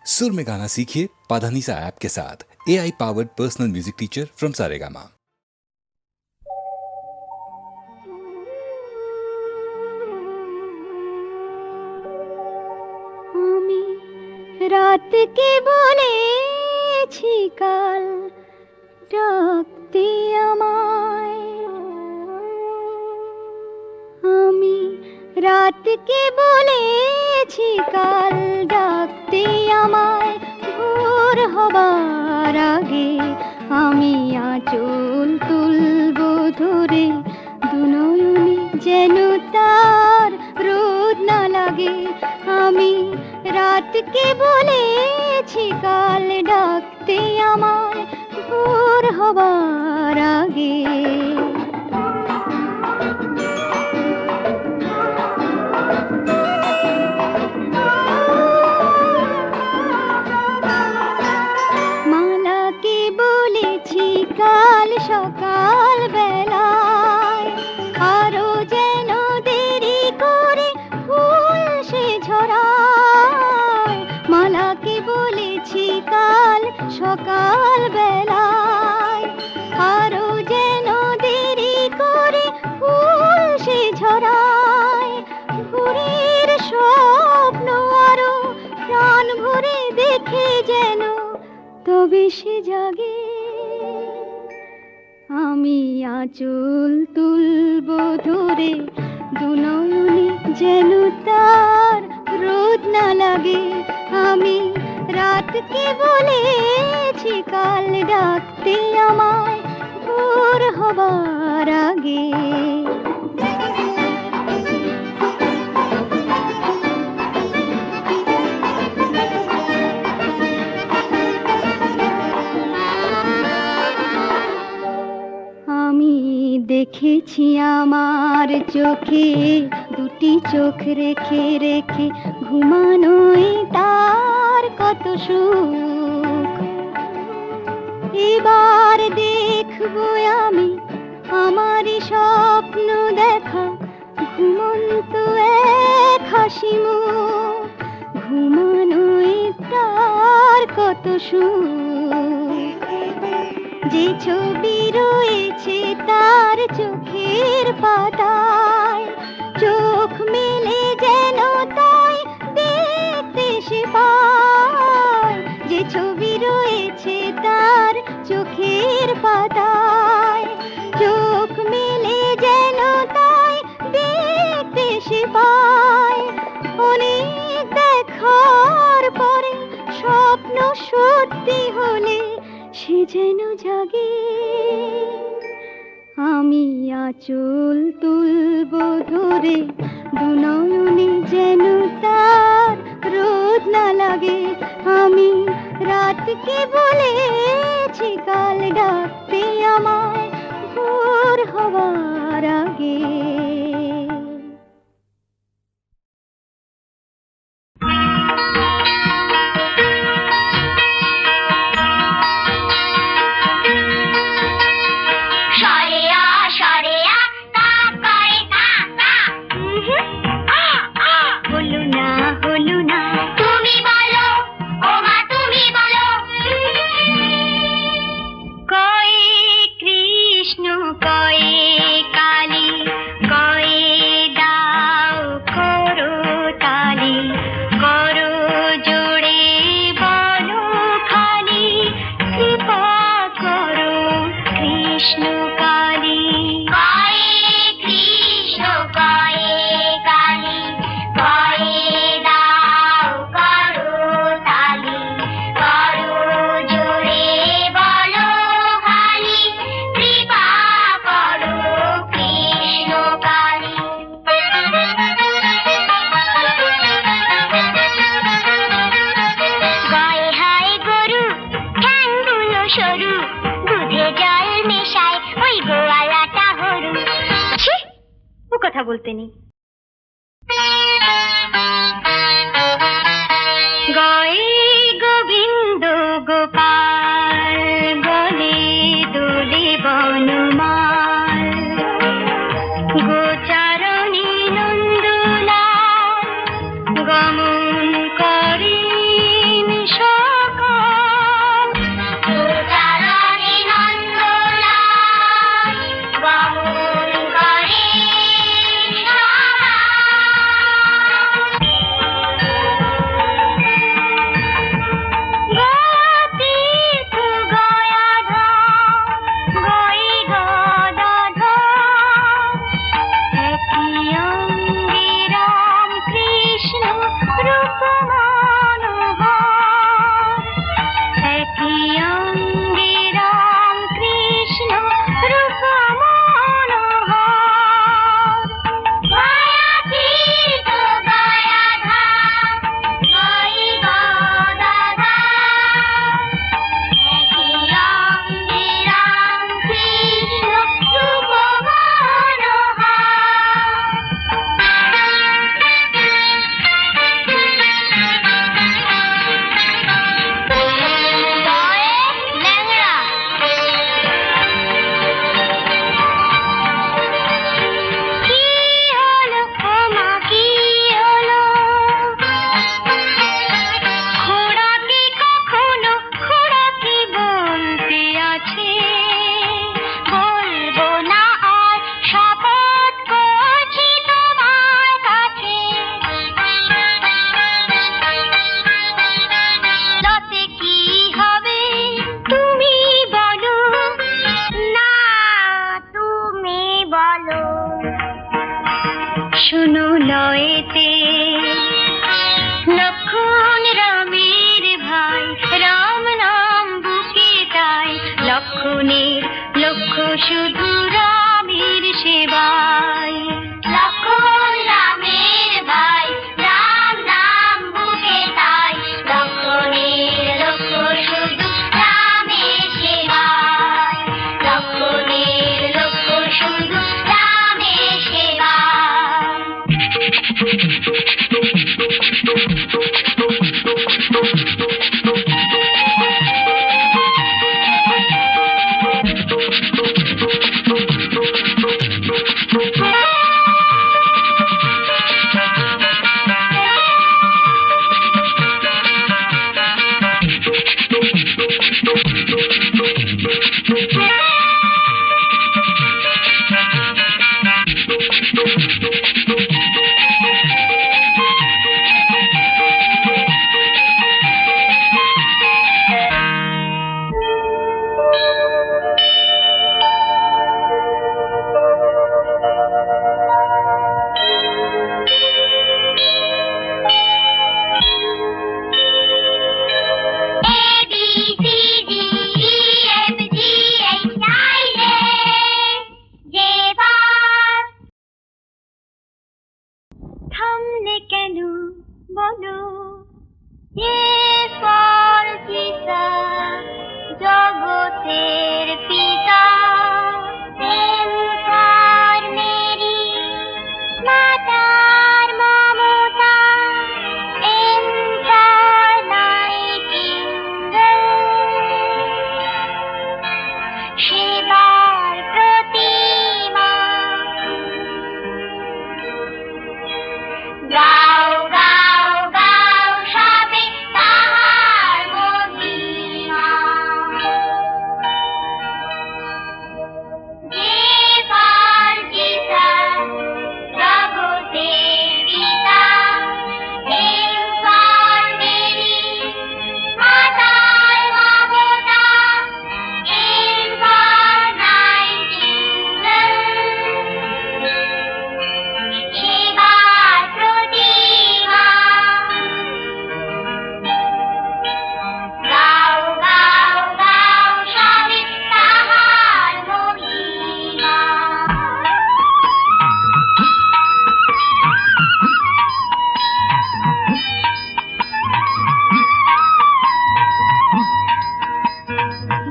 सुर में गाना सीखिए पाधानीसा ऐप के साथ। AI powered personal music teacher from Saregama. রাত কে বলেছি কাল ডাকতে আমায়, আমি রাত কে বলেছি কাল ডাকতে আমায়। ভোর হবার আগে আমি আঁচল তুলব ধরে, দুনয়নে যেন তার রোদ না লাগে। আমি রাতকে বলেছি কাল ডাকতে আমায়, ভোর হবার আগে। মালাকে বলেছি কাল সকাল বেলায়, আরো যেন দেরি করে ফুল সে ঝরায়। মালাকে বলেছি কাল সকাল বেলায়, আরো যেন দেরি করে ফুল সে ঝরায়। ভোরের স্বপ্ন আরো প্রাণ ভরে দেখে যেন তবে সে জাগে। আমি আঁচল তুলব ধরে, দুনয়নে যেন তার রোদ না লাগে। আমি রাতকে বলেছি কাল ডাকতে আমায়, ভোর হবার আগে। আমি দেখেছি আমার চোখে দুটি চোখ রেখে রেখে, ঘুমানোই তার কত সুখ। এবার দেখবো আমি আমারই স্বপ্ন দেখা, ঘুমন্ত এক হাসি মুখ। ঘুমানোই তার কত সুখ। যে ছবি রয়েছে তার চোখের পাতায়, চোখ মেলে যেন তাই দেখতে সে পায়। যে ছবি রয়েছে তার চোখের পাতায়, চোখ মেলে যেন তাই দেখতে সে পায়। অনেক দেখার পরে স্বপ্ন সত্যি হলে সে যেন জাগে। আমি আঁচল তুলব ধরে, দুনয়নে যেন তার রোদ না লাগে। আমি রাতকে বলেছি কাল ডাকতে আমায়, ভোর হবার আগে। বলতে নেই। গায়ে গোবিন্দ গোপাল, গলে দোলে বনমাল, গোচারণী নন্দলাল গমন করেন থামলে কেন বলো এ ফর জিসাস জগতের পিতা সেন্সার মেরি মাতার মমতা এন্টার নাইটিঙ্গেল সেবার প্রতিমা গাও গাও গাও সবে তাহার মহিমা যে ফর জিসাস জগতের পিতা এন্সার মেরি মাতার মমতা এন্সার নাইটিঙ্গেল সেবার প্রতিমা গাও গাও গাও সবে তাহার মহিমা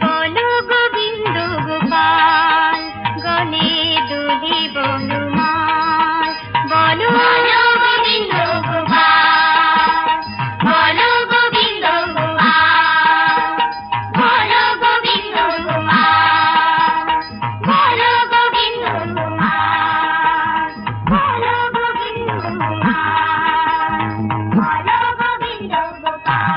বলো গোবিন্দ গোপাল গলে দোলে বনমাল বলো গোবিন্দ গোপাল বলো গোবিন্দ গোপাল বলো গোবিন্দ গোপাল বলো গোবিন্দ গোপাল বলো গোবিন্দ গোপাল বলো গোবিন্দ গোপাল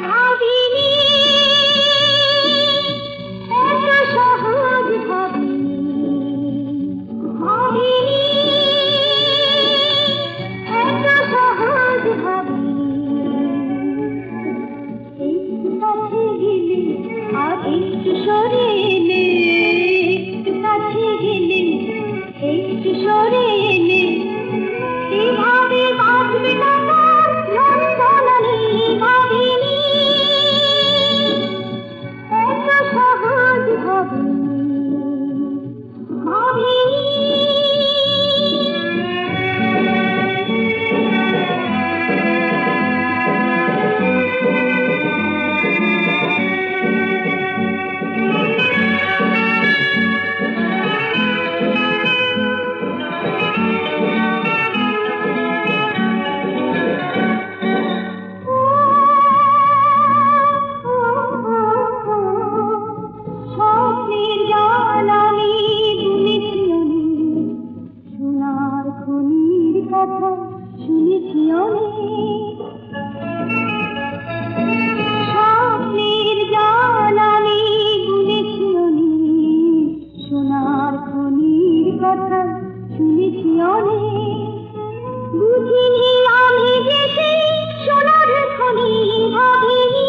ভাবিনি এত সহজ হবে ভাবিনি এত সহজ হবে একটু কাছে গেলে আর একটু সরে এলে একটু কাছে গেলে একটু সরে এলে এভাবে বাঁচবে না তার যন্ত্রণানি ভাবিনি এত সহজ হবে ভাবিনি স্বপ্নের জ্বালানি বুনেছি অনেক সোনার খনির কথা শুনেছি অনেক স্বপ্নের জ্বালানি বুনেছি অনেক সোনার খনির কথা শুনেছি অনেক বুঝিনি আমি যে সেই সোনার খনি ভাবিনি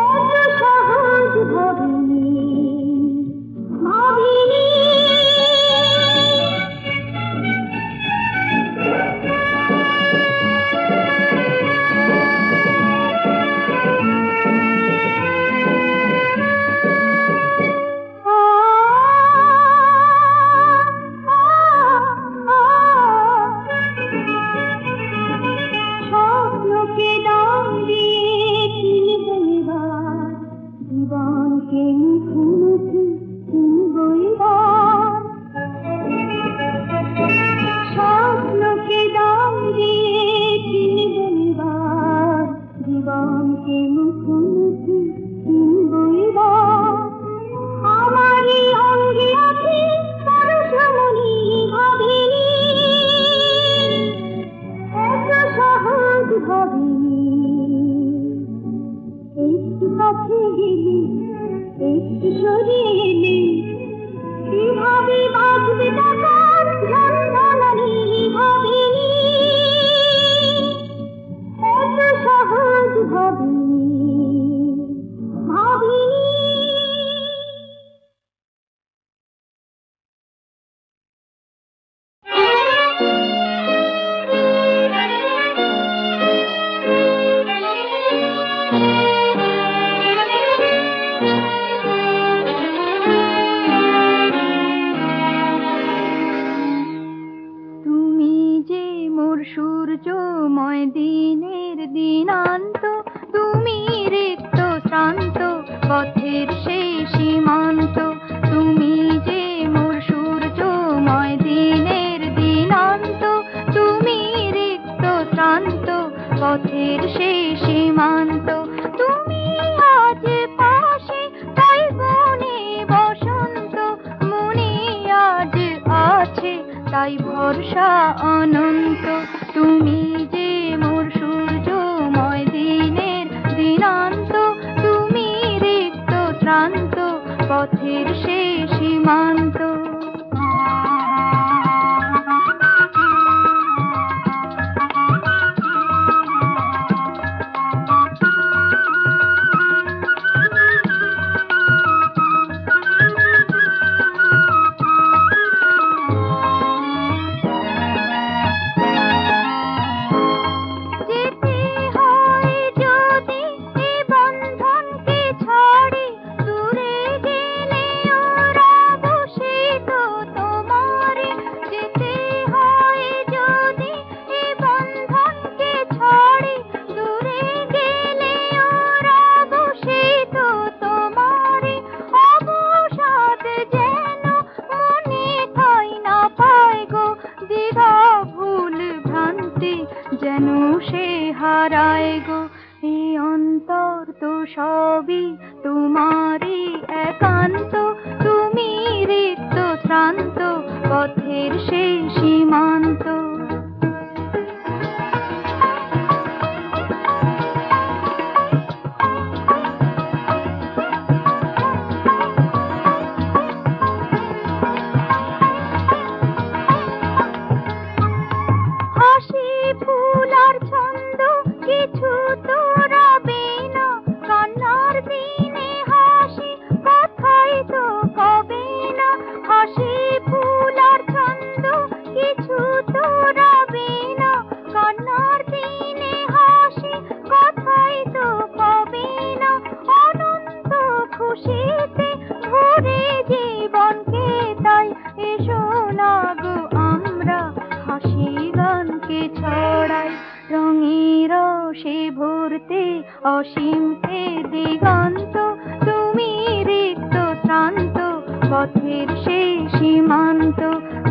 এত সহজ ভাবিনি ভাবিনি সূর্যময় দিনের দিনান্ত, তুমি রিক্ত শ্রান্ত পথের সেই সীমান্ত, তুমি যে মোর সূর্যময় দিনের দিনান্ত, তুমি রিক্ত শ্রান্ত পথের সেই সীমান্ত, তুমি আজ পাশে তাই বনে বসন্ত, মনে আজ আছে তাই ভরসা অনন্ত, তুমি যে মোর সূর্যময় দিনের দিনান্ত, তুমি রিক্ত শ্রান্ত পথের সেই সীমান্ত। যেন সে হারায় গো, এই অন্তর তো সবই তোমারই একান্ত, তুমি রিক্ত শ্রান্ত পথের সেই সীমান্ত। অসীম এ দিগন্ত, তুমি রিক্ত শ্রান্ত পথের সেই সীমান্ত,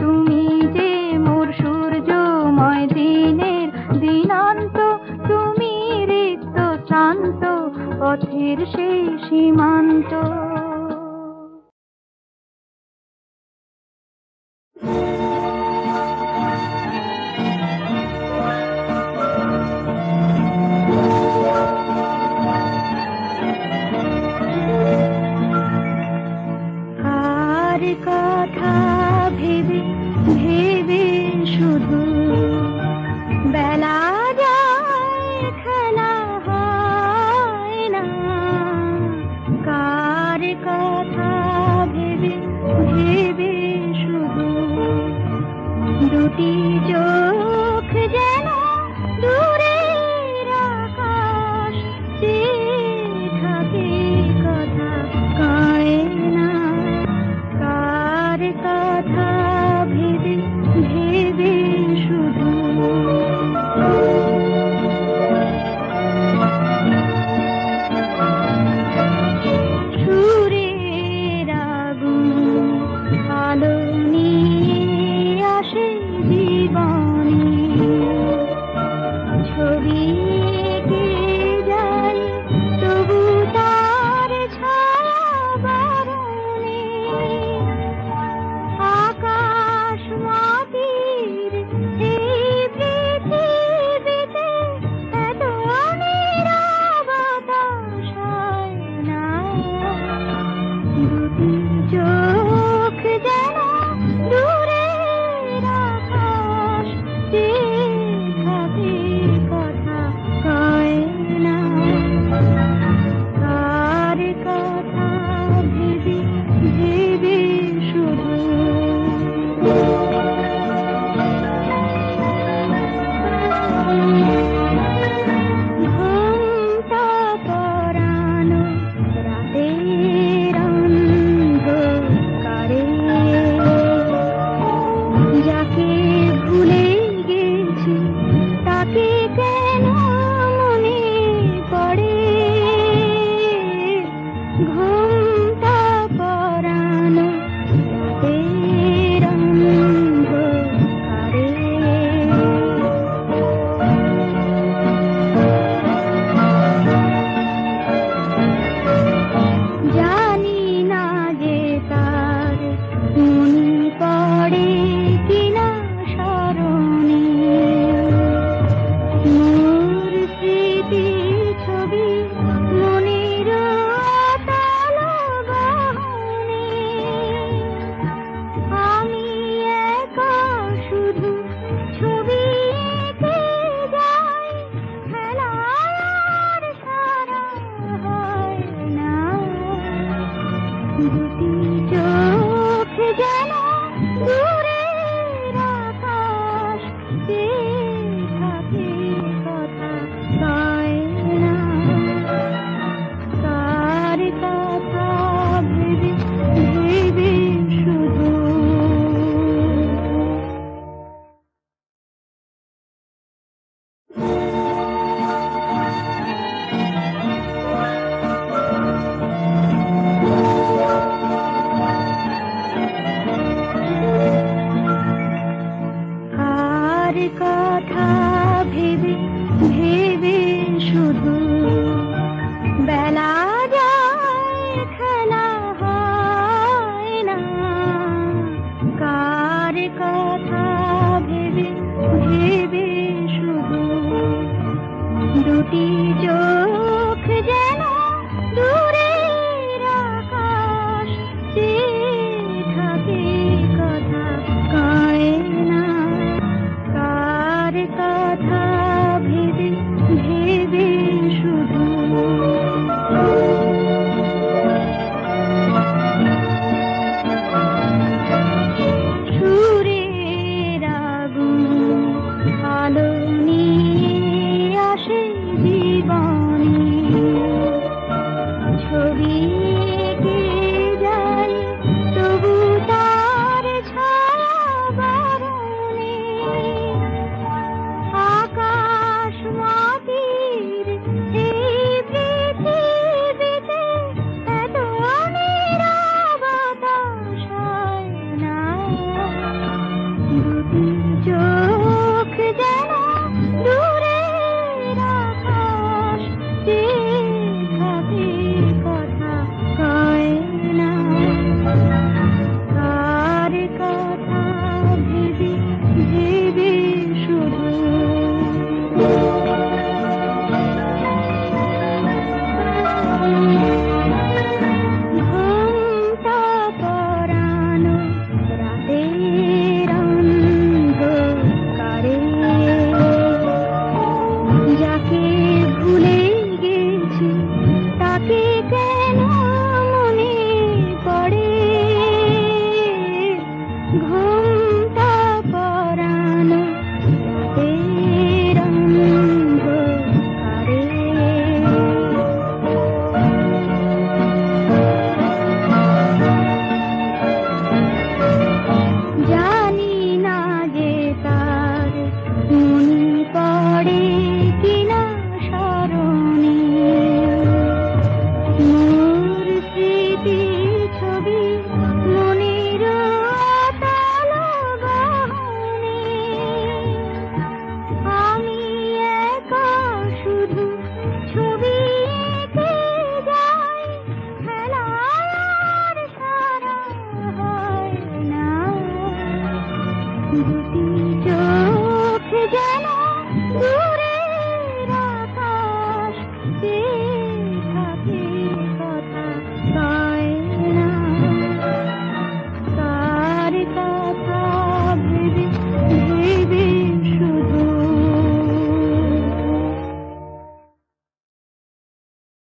তুমি যে মোর সূর্যময় দিনের দিনান্ত, তুমি রিক্ত শ্রান্ত পথের সেই সীমান্ত। কথা ভেবে ভেবে শুধু বেলা যায় খেলা হয় না, কার কথা ভেবে ভেবে শুধু দুটি চোখ যেন দূরের আকাশ চেয়ে থাকে, কথা কয় না, কথা ভেবে ভেবে শুধু সুরের আগুন আলো নিয়ে আসে জীবনে, কার কথা ভেবে ভেবে শুধু বেলা যায় খেলা হয় না, কার কথা ভেবে ভেবে শুধু দুটি চোখ যেন দূরের আকাশ চেয়ে থাকে, কথা কয় না, কার কথা ভেবে ভেবে শুধু সুরের আগুন আলো নিয়ে আসে জীবনে, ছবি এঁকে যায় তবু তার ছায়া বারণে, আকাশ মাটির এই পৃথিবীতে এত নীরবতা সয় না, দুটি চোখ যেন দূরের আকাশ চেয়ে থাকে, কথা কয় না, কার কথা ভেবে ভেবে শুধু ঘুমটা পরানো রাতের অন্ধকারে, যাকে ভুলে গেছি তাকে কেন মনে পড়ে, ঘুমটা পরানো রাতের অন্ধকারে, জানি না যে তার মনে পড়ে কিনা স্মরণে, মোর স্মৃতি ছবি মনের তালা গহনে, আমি একা শুধু ছবি এঁকে যাই, খেলা আর সারা হয় না, দুটি চোখ যেন